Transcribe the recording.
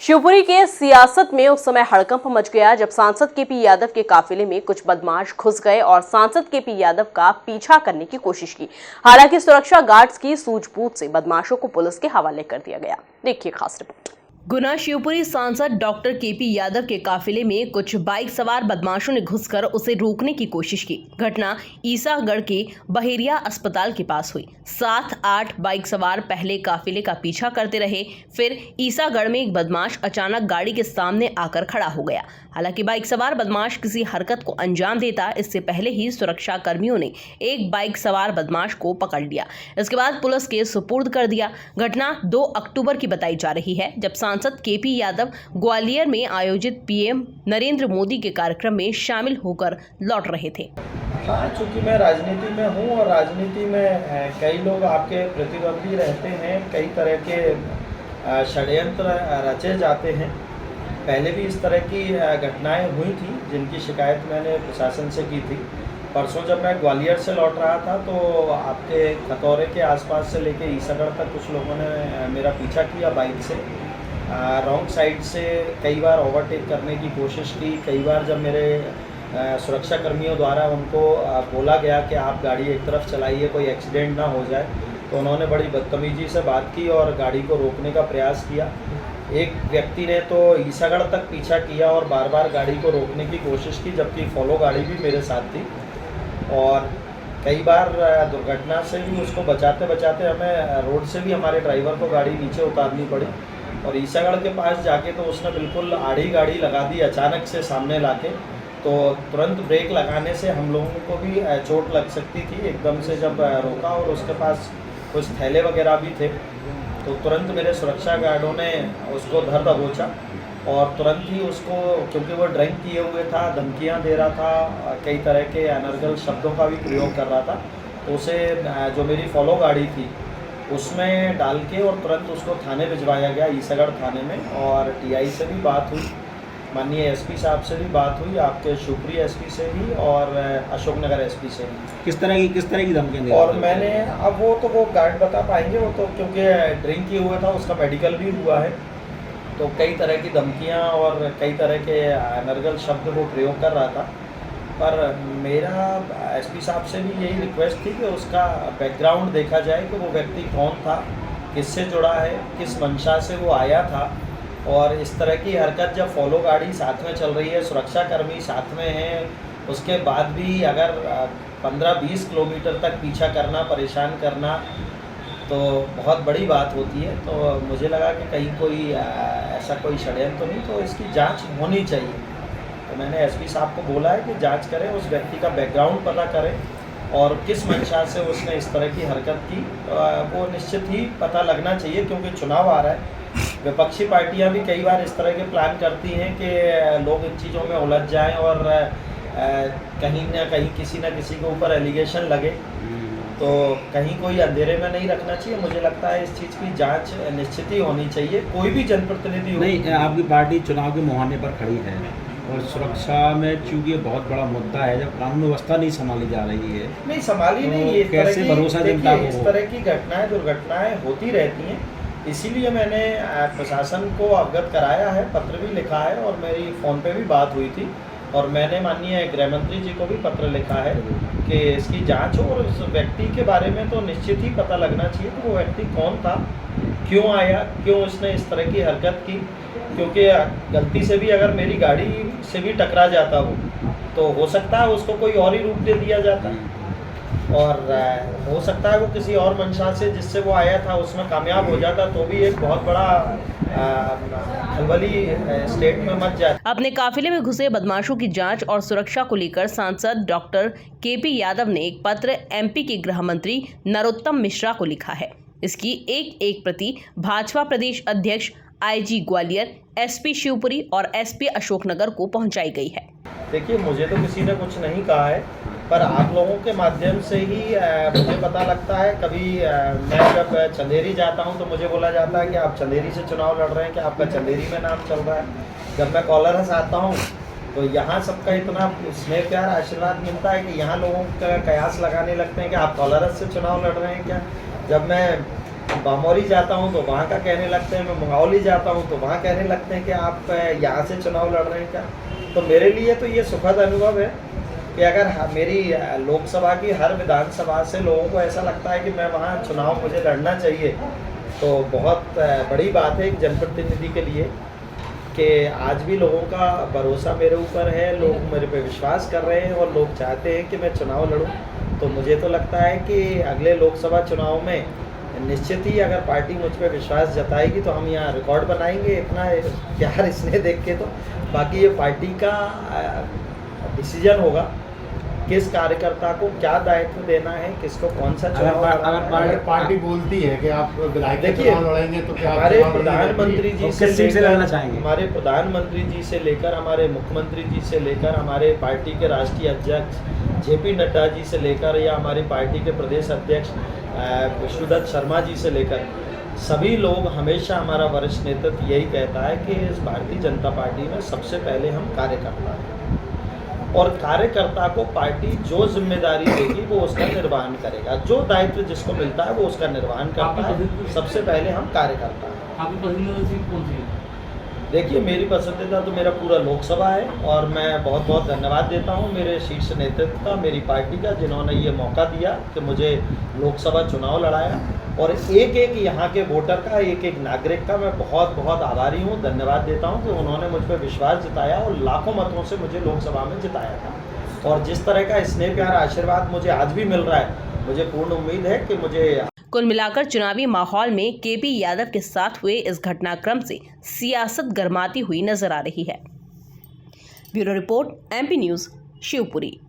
शिवपुरी के सियासत में उस समय हड़कंप मच गया जब सांसद केपी यादव के काफिले में कुछ बदमाश घुस गए और सांसद केपी यादव का पीछा करने की कोशिश की। हालांकि सुरक्षा गार्ड्स की सूझबूझ से बदमाशों को पुलिस के हवाले कर दिया गया। देखिए खास रिपोर्ट। गुना शिवपुरी सांसद डॉक्टर केपी यादव के काफिले में कुछ बाइक सवार बदमाशों ने घुसकर उसे रोकने की कोशिश की। घटना ईसागढ़ के बहेरिया अस्पताल के पास हुई। 7-8 बाइक सवार पहले काफिले का पीछा करते रहे, फिर ईसागढ़ में एक बदमाश अचानक गाड़ी के सामने आकर खड़ा हो गया। हालांकि बाइक सवार बदमाश किसी हरकत को अंजाम देता इससे पहले ही सुरक्षा कर्मियों ने एक बाइक सवार बदमाश को पकड़ लिया। इसके बाद पुलिस के सुपुर्द कर दिया। घटना 2 अक्टूबर की बताई जा रही है, जब सांसद केपी यादव ग्वालियर में आयोजित पीएम नरेंद्र मोदी के कार्यक्रम में शामिल होकर लौट रहे थे। हाँ, चूँकि मैं राजनीति में हूँ और राजनीति में कई लोग आपके प्रतिद्वंदी रहते हैं, कई तरह के षड्यंत्र रचे जाते हैं। पहले भी इस तरह की घटनाएं हुई थी जिनकी शिकायत मैंने प्रशासन से की थी। परसों जब मैं ग्वालियर से लौट रहा था तो आपके खतौरे के आसपास से लेके ईसागढ़ तक कुछ लोगों ने मेरा पीछा किया बाइक से। रॉन्ग साइड से कई बार ओवरटेक करने की कोशिश की। कई बार जब मेरे सुरक्षा कर्मियों द्वारा उनको बोला गया कि आप गाड़ी एक तरफ चलाइए, कोई एक्सीडेंट ना हो जाए, तो उन्होंने बड़ी बदतमीजी से बात की और गाड़ी को रोकने का प्रयास किया। एक व्यक्ति ने तो ईसागढ़ तक पीछा किया और बार बार गाड़ी को रोकने की कोशिश की, जबकि फॉलो गाड़ी भी मेरे साथ थी। और कई बार दुर्घटना से भी उसको बचाते बचाते हमें रोड से भी हमारे ड्राइवर को गाड़ी नीचे उतारनी पड़ी। और ईसागढ़ के पास जाके तो उसने बिल्कुल आड़ी गाड़ी लगा दी अचानक से सामने लाके। तो तुरंत ब्रेक लगाने से हम लोगों को भी चोट लग सकती थी। एकदम से जब रोका और उसके पास कुछ थैले वगैरह भी थे, तो तुरंत मेरे सुरक्षा गार्डों ने उसको धर दबोचा और तुरंत ही उसको, क्योंकि वो ड्रिंक किए हुए था, धमकियां दे रहा था, कई तरह के अनर्गल शब्दों का भी प्रयोग कर रहा था, तो उसे जो मेरी फॉलो गाड़ी थी उसमें डाल के और तुरंत उसको थाने भिजवाया गया, ईसागढ़ थाने में। और टीआई से भी बात हुई, माननीय एसपी साहब से भी बात हुई, आपके शिवपुरी एसपी से भी और अशोकनगर एसपी से भी। किस तरह की धमकियां दी? और मैंने अब वो गार्ड बता पाएंगे, वो तो क्योंकि ड्रिंक किए हुआ था, उसका मेडिकल भी हुआ है। तो कई तरह की धमकियां और कई तरह के अनर्गल शब्द वो प्रयोग कर रहा था। पर मेरा एसपी साहब से भी यही रिक्वेस्ट थी कि उसका बैकग्राउंड देखा जाए कि वो व्यक्ति कौन था, किससे जुड़ा है, किस मंशा से वो आया था। और इस तरह की हरकत, जब फॉलो गाड़ी साथ में चल रही है, सुरक्षाकर्मी साथ में हैं, उसके बाद भी अगर 15-20 किलोमीटर तक पीछा करना, परेशान करना, तो बहुत बड़ी बात होती है। तो मुझे लगा कि कहीं कोई ऐसा कोई षड्यंत्र तो नहीं, तो इसकी जांच होनी चाहिए। तो मैंने एसपी साहब को बोला है कि जांच करें, उस व्यक्ति का बैकग्राउंड पता करें और किस मंशा से उसने इस तरह की हरकत की, वो निश्चित ही पता लगना चाहिए। क्योंकि चुनाव आ रहा है, विपक्षी पार्टियां भी कई बार इस तरह के प्लान करती हैं कि लोग इन चीज़ों में उलझ जाएं और कहीं ना कहीं किसी न किसी के ऊपर एलिगेशन लगे। तो कहीं कोई अंधेरे में नहीं रखना चाहिए। मुझे लगता है इस चीज़ की जांच निश्चित ही होनी चाहिए, कोई भी जनप्रतिनिधि हो। नहीं, आपकी पार्टी चुनाव के मुहाने पर खड़ी है और सुरक्षा में चूंकि बहुत बड़ा मुद्दा है, जब कानून व्यवस्था नहीं संभाली जा रही है, नहीं संभाली तो नहीं, ये कैसे भरोसा जनता को? इस तरह की घटनाएं, दुर्घटनाएं होती रहती हैं, इसीलिए मैंने प्रशासन को अवगत कराया है, पत्र भी लिखा है और मेरी फ़ोन पे भी बात हुई थी। और मैंने माननीय गृह मंत्री जी को भी पत्र लिखा है कि इसकी जांच हो और उस व्यक्ति के बारे में तो निश्चित ही पता लगना चाहिए कि वो व्यक्ति कौन था, क्यों आया, क्यों उसने इस तरह की हरकत की। क्योंकि गलती से भी अगर मेरी गाड़ी से भी टकरा जाता वो, तो हो सकता है उसको कोई और ही रूप दे दिया जाता, और हो सकता है वो किसी और मंशा से जिससे वो आया था उसमें कामयाब हो जाता, तो भी एक बहुत बड़ा खलबली स्टेट में मच जाता। अपने काफिले में घुसे बदमाशों की जांच और सुरक्षा को लेकर सांसद डॉक्टर केपी यादव ने एक पत्र एमपी के गृह मंत्री नरोत्तम मिश्रा को लिखा है। इसकी एक प्रति भाजपा प्रदेश अध्यक्ष आईजी ग्वालियर, एसपी शिवपुरी और एसपी अशोकनगर को पहुंचाई गई है। देखिए, मुझे तो किसी ने कुछ नहीं कहा है, पर आप लोगों के माध्यम से ही मुझे पता लगता है। कभी मैं जब चंदेरी जाता हूं तो मुझे बोला जाता है कि आप चंदेरी से चुनाव लड़ रहे हैं, कि आपका चंदेरी में नाम चल रहा है। जब मैं कोलारस आता हूं तो यहाँ सबका इतना स्नेह प्यार आशीर्वाद मिलता है कि यहाँ लोगों का कयास लगाने लगते हैं कि आप कोलारस से चुनाव लड़ रहे हैं क्या। जब मैं बामौरी जाता हूँ तो वहाँ का कहने लगते हैं, मैं मंगावली जाता हूँ तो वहाँ कहने लगते हैं कि आप यहाँ से चुनाव लड़ रहे हैं क्या। तो मेरे लिए तो ये सुखद अनुभव है कि अगर मेरी लोकसभा की हर विधानसभा से लोगों को ऐसा लगता है कि मैं वहाँ चुनाव मुझे लड़ना चाहिए, तो बहुत बड़ी बात है एक जनप्रतिनिधि के लिए कि आज भी लोगों का भरोसा मेरे ऊपर है, लोग मेरे पे विश्वास कर रहे हैं और लोग चाहते हैं कि मैं चुनाव लड़ूं। तो मुझे तो लगता है कि अगले लोकसभा चुनाव में निश्चित ही अगर पार्टी मुझ पे विश्वास जताएगी तो हम यहाँ रिकॉर्ड बनाएंगे। इतना प्यार इसने देख के, तो बाकी ये पार्टी का डिसीजन होगा किस कार्यकर्ता को क्या दायित्व देना है, किसको कौन सा चुनाव अगर पार्टी बोलती है कि आप विधायक के चुनाव लड़ेंगे तो क्या हमारे प्रधानमंत्री जी से लड़ना चाहेंगे? हमारे प्रधानमंत्री जी से लेकर हमारे मुख्यमंत्री जी से लेकर हमारे पार्टी के राष्ट्रीय अध्यक्ष जेपी नड्डा जी से लेकर या हमारी पार्टी के प्रदेश अध्यक्ष विष्णुदत्त शर्मा जी से लेकर सभी लोग हमेशा, हमारा वरिष्ठ नेतृत्व यही कहता है कि इस भारतीय जनता पार्टी में सबसे पहले हम कार्यकर्ता हैं और कार्यकर्ता को पार्टी जो जिम्मेदारी देगी वो उसका निर्वहन करेगा। जो दायित्व जिसको मिलता है वो उसका निर्वहन करता है। सबसे पहले हम कार्यकर्ता हैं। आपकी पसंदीदा सीट कौन सी है? देखिए, मेरी पसंदीदा तो मेरा पूरा लोकसभा है और मैं बहुत बहुत धन्यवाद देता हूं मेरे शीर्ष नेतृत्व का, मेरी पार्टी का, जिन्होंने ये मौका दिया कि मुझे लोकसभा चुनाव लड़ाया। और एक एक यहाँ के वोटर का, एक एक नागरिक का मैं बहुत बहुत आभारी हूँ, धन्यवाद देता हूँ कि उन्होंने मुझ पर विश्वास जताया और लाखों मतों से मुझे लोकसभा में जिताया था। और जिस तरह का स्नेह प्यार आशीर्वाद मुझे आज भी मिल रहा है, मुझे पूर्ण उम्मीद है कि मुझे। कुल मिलाकर चुनावी माहौल में केपी यादव के साथ हुए इस घटनाक्रम से सियासत गरमाती हुई नजर आ रही है। Bureau report, MP news, Shivpuri.